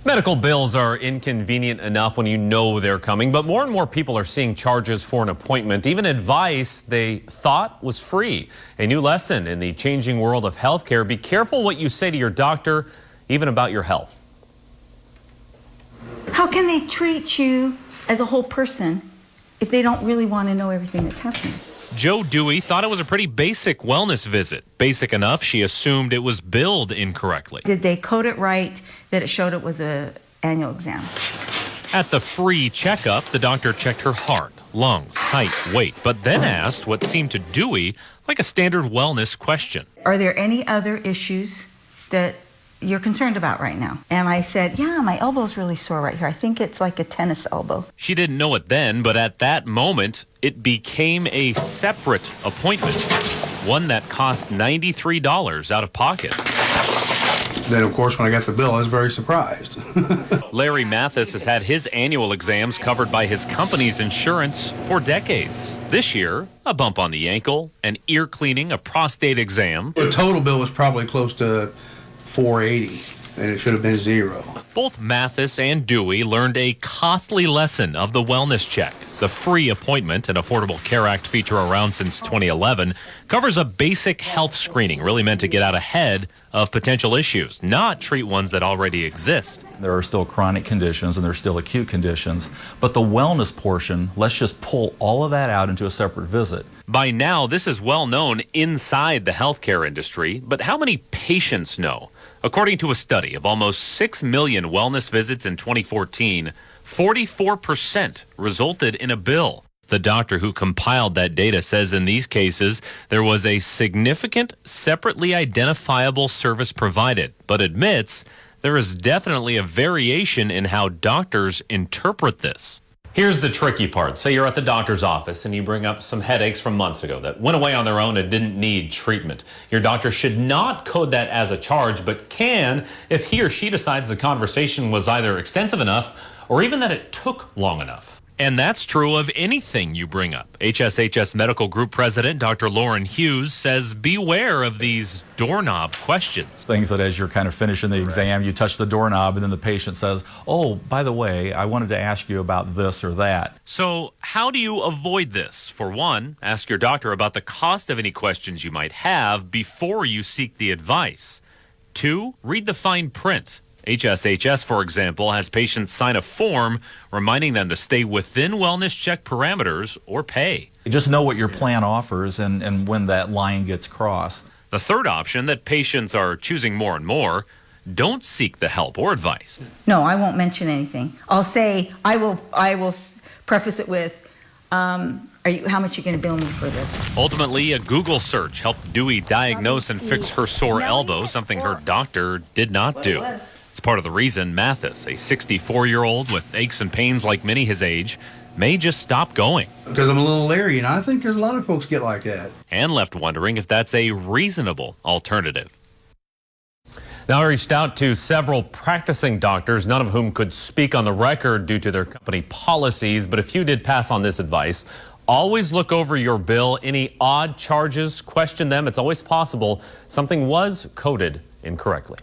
Medical bills are inconvenient enough when you know they're coming, but more and more people are seeing charges for an appointment, even advice they thought was free. A new lesson in the changing world of healthcare: be careful what you say to your doctor, even about your health. How can they treat you as a whole person if they don't really want to know everything that's happening? Joe Dewey thought it was a pretty basic wellness visit. Basic enough, she assumed it was billed incorrectly. Did they code it right that it showed it was an annual exam? At the free checkup, the doctor checked her heart, lungs, height, weight, but then asked what seemed to Dewey like a standard wellness question. Are there any other issues that you're concerned about right now? And I said, yeah, my elbow's really sore right here. I think it's like a tennis elbow. She didn't know it then, but at that moment, it became a separate appointment, one that cost $93 out of pocket. Then, of course, when I got the bill, I was very surprised. Larry Mathis has had his annual exams covered by his company's insurance for decades. This year, a bump on the ankle, an ear cleaning, a prostate exam. The total bill was probably close to $480, and it should have been $0. Both Mathis and Dewey learned a costly lesson of the wellness check. The free appointment, an Affordable Care Act feature around since 2011, covers a basic health screening, really meant to get out ahead of potential issues, not treat ones that already exist. There are still chronic conditions and there are still acute conditions, but the wellness portion, let's just pull all of that out into a separate visit. By now, this is well known inside the healthcare industry, but how many patients know? According to a study of almost 6 million wellness visits in 2014, 44% resulted in a bill. The doctor who compiled that data says in these cases there was a significant, separately identifiable service provided, but admits there is definitely a variation in how doctors interpret this. Here's the tricky part. Say you're at the doctor's office and you bring up some headaches from months ago that went away on their own and didn't need treatment. Your doctor should not code that as a charge, but can if he or she decides the conversation was either extensive enough or even that it took long enough. And that's true of anything you bring up. HSHS Medical Group President Dr. Lauren Hughes says beware of these doorknob questions. Things that as you're kind of finishing the exam, you touch the doorknob and then the patient says, oh, by the way, I wanted to ask you about this or that. So how do you avoid this? For one, ask your doctor about the cost of any questions you might have before you seek the advice. Two, read the fine print. HSHS, for example, has patients sign a form reminding them to stay within wellness check parameters or pay. Just know what your plan offers and when that line gets crossed. The third option that patients are choosing more and more: don't seek the help or advice. No, I won't mention anything. I'll say, I will preface it with, how much are you going to bill me for this? Ultimately, a Google search helped Dewey diagnose and fix her sore elbow, something her doctor did not do. It's part of the reason Mathis, a 64-year-old with aches and pains like many his age, may just stop going. Because I'm a little Larry, and I think there's a lot of folks get like that. And left wondering if that's a reasonable alternative. Now, I reached out to several practicing doctors, none of whom could speak on the record due to their company policies, but a few did pass on this advice. Always look over your bill. Any odd charges, question them. It's always possible something was coded incorrectly.